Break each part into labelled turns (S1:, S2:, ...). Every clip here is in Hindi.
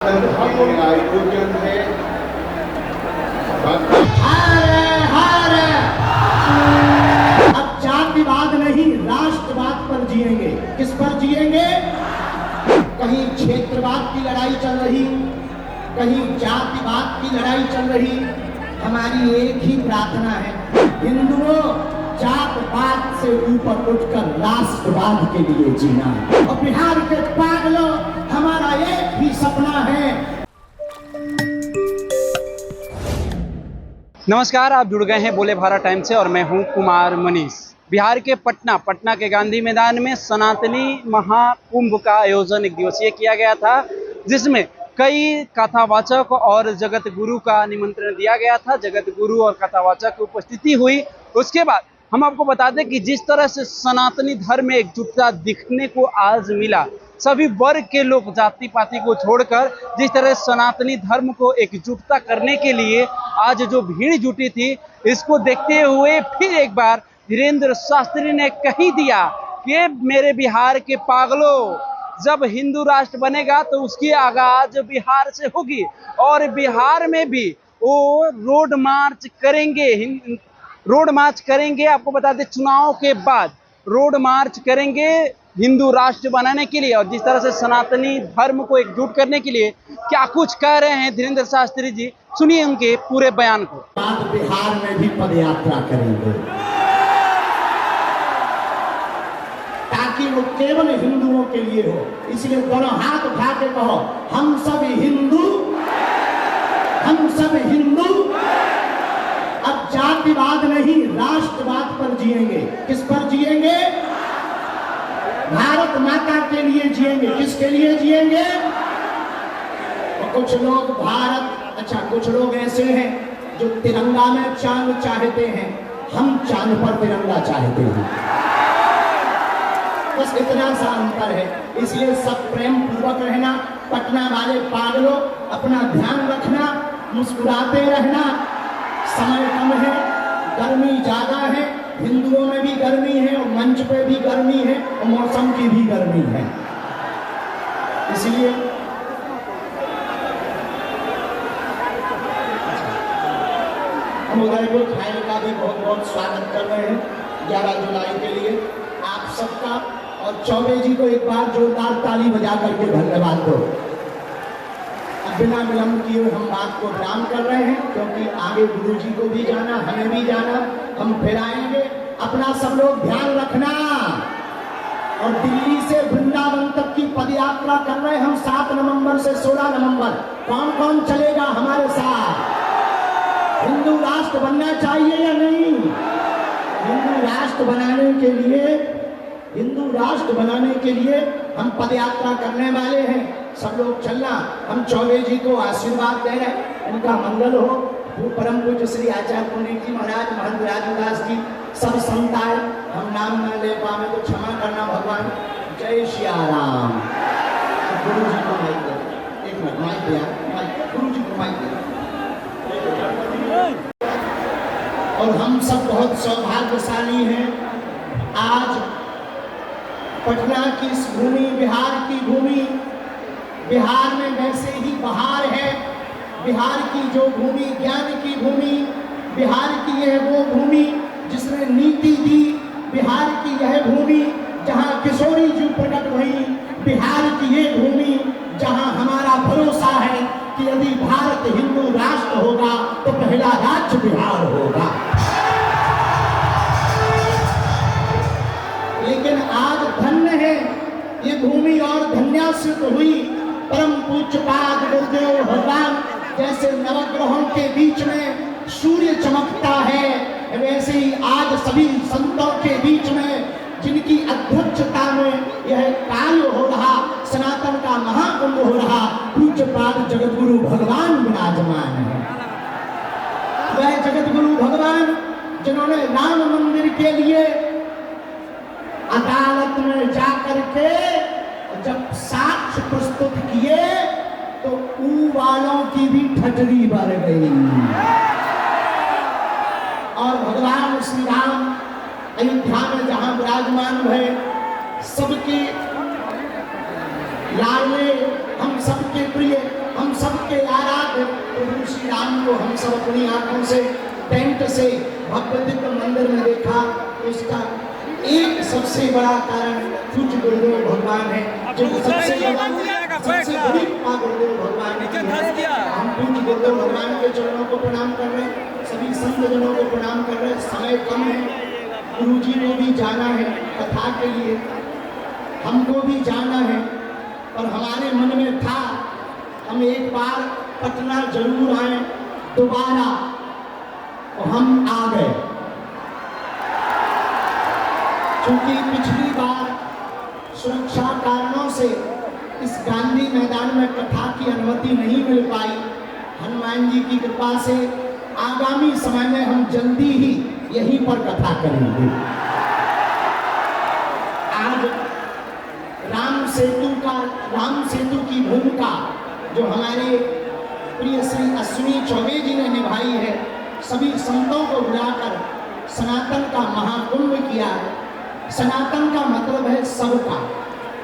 S1: आयोजन है।
S2: अब जातिवाद नहीं, राष्ट्रवाद पर जिएंगे। किस पर जिएंगे? कहीं क्षेत्रवाद की लड़ाई चल रही, कहीं जातिवाद की लड़ाई चल रही। हमारी एक ही प्रार्थना है, हिंदुओं, जातवाद से ऊपर उठकर राष्ट्रवाद के लिए जीना है। और बिहार के पागलों, हमारा एक ही सपना है।
S3: नमस्कार, आप जुड़ गए हैं बोले भारत टाइम से और मैं हूं कुमार मनीष। बिहार के पटना के गांधी मैदान में सनातनी महाकुंभ का आयोजन एक दिवसीय किया गया था, जिसमें कई कथावाचक और जगत गुरु का निमंत्रण दिया गया था। जगत गुरु और कथावाचक की उपस्थिति हुई। उसके बाद हम आपको बता दें कि जिस तरह से सनातनी धर्म में एकजुटता दिखने को आज मिला, सभी वर्ग के लोग जाति पाति को छोड़कर जिस तरह सनातनी धर्म को एकजुटता करने के लिए आज जो भीड़ जुटी थी, इसको देखते हुए फिर एक बार धीरेन्द्र शास्त्री ने कही दिया कि मेरे बिहार के पागलों, जब हिंदू राष्ट्र बनेगा तो उसकी आगाज बिहार से होगी और बिहार में भी वो रोड मार्च करेंगे। आपको बता दें, चुनाव के बाद रोड मार्च करेंगे हिंदू राष्ट्र बनाने के लिए और जिस तरह से सनातनी धर्म को एकजुट करने के लिए क्या कुछ कह रहे हैं धीरेन्द्र शास्त्री जी, सुनिए उनके पूरे बयान को।
S2: आज बिहार में भी पदयात्रा करेंगे ताकि वो केवल हिंदुओं के लिए हो। इसलिए दोनों हाथ उठा के कहो, हम सब हिंदू, हम सब हिंदू। अब जातिवाद नहीं, राष्ट्रवाद पर जिएंगे। किस पर जिएंगे? भारत माता के लिए जिएंगे। किसके लिए जिएंगे? और कुछ लोग कुछ लोग ऐसे हैं जो तिरंगा में चांद चाहते हैं, हम चांद पर तिरंगा चाहते हैं। बस इतना सा अंतर है। इसलिए सब प्रेम पूर्वक रहना। पटना वाले पागलों, अपना ध्यान रखना, मुस्कुराते रहना। समय कम है, गर्मी ज्यादा है, हिंदुओं में भी गर्मी है और मंच पे भी गर्मी है और मौसम की भी गर्मी है। इसलिए हम उदयपुर खाइल का भी बहुत बहुत स्वागत कर रहे हैं 11 जुलाई के लिए आप सबका। और चौबे जी को एक बार जोरदार ताली बजा करके धन्यवाद दो। अब बिना विलंब किए हम बात को विराम कर रहे हैं, क्योंकि आगे गुरु जी को भी जाना, हमें भी जाना, हम फिर आएंगे। अपना सब लोग ध्यान रखना। और दिल्ली से वृंदावन तक की पदयात्रा कर रहे हैं हम 7 नवंबर से 16 नवंबर। कौन कौन चलेगा हमारे साथ? हिंदू राष्ट्र बनना चाहिए या नहीं? हिंदू राष्ट्र बनाने के लिए हम पदयात्रा करने वाले हैं। सब लोग चलना। हम चौबे जी को आशीर्वाद दे रहे हैं, उनका मंगल हो। परम पूज्य श्री आचार्य पुनीत जी महाराज, महंत राजदास जी, सब संताए। हम नाम न ले पाए तो क्षमा करना भगवान। जय सिया राम। गुरु जी को माइक दे, एक मिनट माइक दिया, गुरु जी को माइक दिया। और हम सब बहुत सौभाग्यशाली हैं। आज पटना की इस भूमि, बिहार की भूमि, बिहार में वैसे ही बहार है। बिहार की जो भूमि, ज्ञान की भूमि, बिहार की यह वो भूमि जिसने नीति दी। बिहार की यह भूमि जहाँ किशोरी जी प्रकट हुई। बिहार की ये भूमि जहाँ हमारा भरोसा है कि यदि भारत हिंदू राष्ट्र होगा तो पहला राज्य बिहार होगा। लेकिन आज धन्य है ये भूमि और धन्यासित हुई। परम पूज्यपाद गुरुदेव भगवान जैसे नवग्रहों के बीच में सूर्य चमकता है, वैसे ही आज सभी संतों के बीच में जिनकी अध्यक्षता में यह कार्य हो रहा, सनातन का महाकुंभ हो रहा, पूज्यपाद जगतगुरु भगवान विराजमान है। वह जगतगुरु भगवान जिन्होंने राम मंदिर के लिए अदालत में जाकर के जब साक्ष्य प्रस्तुत किए तो ऊ वालों की भी ठटरी भर गई। और भगवान श्री राम अयोध्या में जहां विराजमान हुए, सबके लाडले, हम सबके प्रिय, को हम सब अपनी आंखों से टेंट से भव्य दिव्य मंदिर में देखा, तो इसका एक सबसे बड़ा कारण पूज्य गुरुदेव भगवान है, जो सबसे बड़ी कृपा गुरुदेव भगवान ने। हम पूज्य गुरुदेव भगवान के चरणों को प्रणाम कर रहे हैं, सभी संत जनों को प्रणाम कर रहे हैं। समय कम है, गुरु जी को भी जाना है कथा के लिए, हमको भी जाना है, पर हमारे मन में था हम एक बार पटना जरूर आए दोबारा, तो हम आ गए। क्योंकि पिछली बार सुरक्षा कारणों से इस गांधी मैदान में कथा की अनुमति नहीं मिल पाई। हनुमान जी की कृपा से आगामी समय में हम जल्दी ही यहीं पर कथा करेंगे। आज राम सेतु की भूमिका जो हमारे प्रिय श्री अश्विनी चौबे जी ने निभाई है, सभी संतों को बुलाकर सनातन का महाकुंभ किया है। सनातन का मतलब है सबका,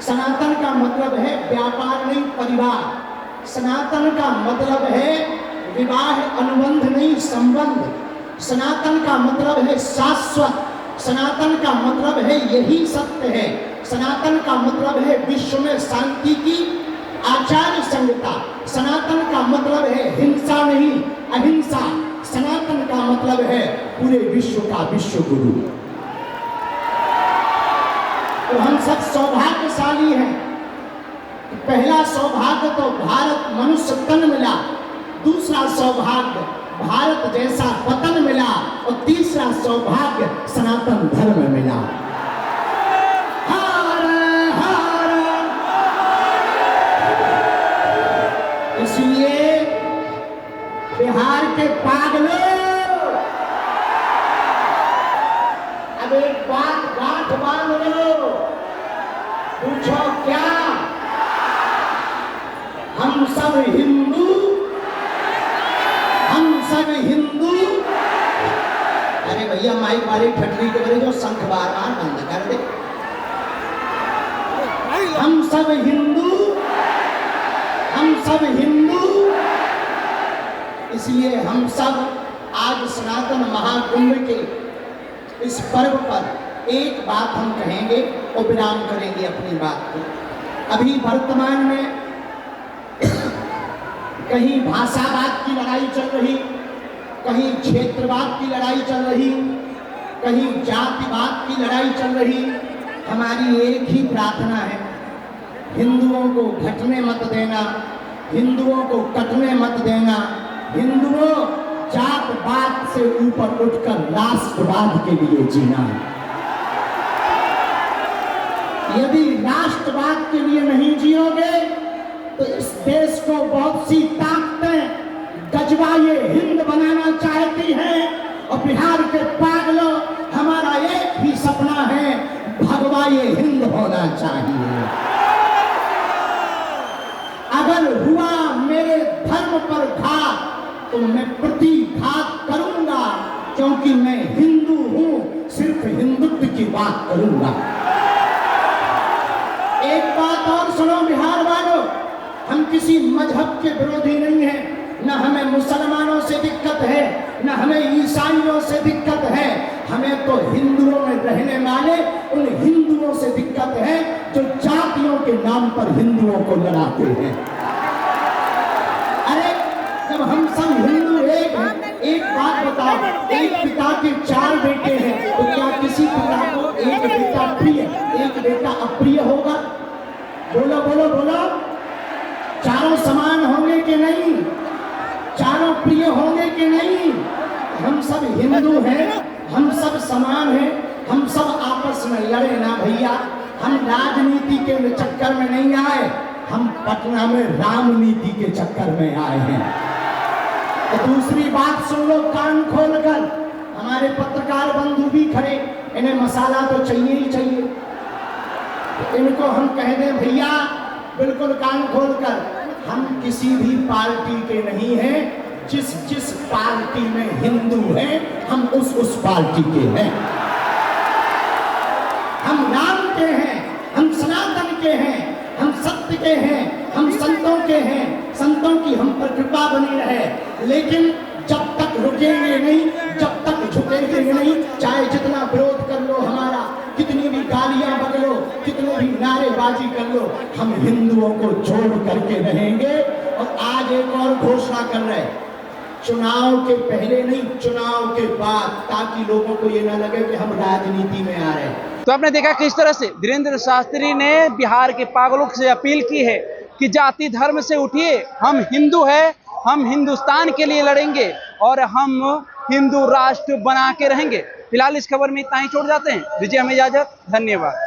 S2: सनातन का मतलब है व्यापार नहीं परिवार, सनातन का मतलब है विवाह अनुबंध नहीं संबंध, सनातन का मतलब है शाश्वत, सनातन का मतलब है यही सत्य है, सनातन का मतलब है विश्व में शांति की आचार्य संहिता, सनातन का मतलब है हिंसा नहीं अहिंसा, सनातन का मतलब है पूरे विश्व का विश्व गुरु। तो हम सब सौभाग्यशाली हैं। पहला सौभाग्य तो भारत मनुष्य तन मिला, दूसरा सौभाग्य भारत जैसा वतन मिला, और तीसरा सौभाग्य सनातन धर्म मिला। इसलिए बिहार के पागलों, अब एक बात गांठ बांध लो, पूछो क्या हम सब हिंदू, हम सब हिंदू। अरे भैया माइक वाली ठटनी के बड़े जो शंख बार बार बंद कर दे। हम सब हिंदू, हम सब हिंदू। इसलिए हम सब आज सनातन महाकुंभ के इस पर्व पर एक बात हम कहेंगे और विराम करेंगे अपनी बात को। अभी वर्तमान में कहीं भाषावाद की लड़ाई चल रही, कहीं क्षेत्रवाद की लड़ाई चल रही, कहीं जातिवाद की लड़ाई चल रही। हमारी एक ही प्रार्थना है, हिंदुओं को घटने मत देना, हिंदुओं को कटने मत देना। हिंदुओं जातवाद से ऊपर उठकर राष्ट्रवाद के लिए जीना है। यदि राष्ट्रवाद के लिए नहीं जियोगे तो इस देश को बहुत सी ताकतें गजवाए हिंद बनाना चाहती हैं, और बिहार के पागलों हमारा एक ही सपना है, भगवाए हिंद होना चाहिए। अगर हुआ मेरे धर्म पर घात तो मैं प्रतिघात करूंगा, क्योंकि मैं हिंदू हूं, सिर्फ हिंदुत्व की बात करूंगा। एक बात और सुनो बिहार वालों, हम किसी मजहब के विरोधी नहीं हैं, न हमें मुसलमानों से दिक्कत है, न हमें ईसाइयों से दिक्कत है। हमें तो हिंदुओं में रहने वाले उन हिंदुओं से दिक्कत है जो जातियों के नाम पर हिंदुओं को लड़ाते हैं। अरे जब हम सब हिंदू एक हैं, एक बात बताओ, एक पिता के 4 बेटे हैं, तो क्या किसी पिता को एक बेटा प्रिय एक बेटा अप्रिय होगा? बोलो बोलो बोलो, चारों समान होंगे कि नहीं? चारों प्रिय होंगे कि नहीं? हम सब हिंदू हैं, हम सब समान हैं, हम सब आपस में लड़े ना भैया। हम राजनीति के चक्कर में नहीं आए, हम पटना में रामनीति के चक्कर में आए हैं। तो दूसरी बात सुन लो कान खोलकर, हमारे पत्रकार बंधु भी खड़े, इन्हें मसाला तो चाहिए ही चाहिए। तो इनको हम कह दें भैया बिल्कुल कान खोलकर, हम किसी भी पार्टी के नहीं हैं, जिस पार्टी में हिंदू हैं हम उस पार्टी के हैं। हम राम के हैं, हम सनातन के हैं, हम सत्य के हैं, हम संतों के हैं, संतों की हम पर कृपा बनी रहे। लेकिन तक रुकेंगे नहीं, जब तक झुकेंगे नहीं, चाहे जितना विरोध कर लो हमारा, कितनी भी गालियां बदलो, कितनी भी नारेबाजी कर लो, हम हिंदुओं को जोड़ करके रहेंगे। और आज एक और घोषणा कर रहे हैं, चुनाव के पहले नहीं, चुनाव के बाद, ताकि लोगों को ये ना लगे कि हम राजनीति में आ रहे हैं।
S3: तो आपने देखा किस तरह से धीरेन्द्र शास्त्री ने बिहार के पागलों से अपील की है कि जाति धर्म से उठिए, हम हिंदू हैं, हम हिंदुस्तान के लिए लड़ेंगे और हम हिंदू राष्ट्र बना के रहेंगे। फिलहाल इस खबर में इतना ही, छोड़ जाते हैं, दीजिए हमें इजाजत, धन्यवाद।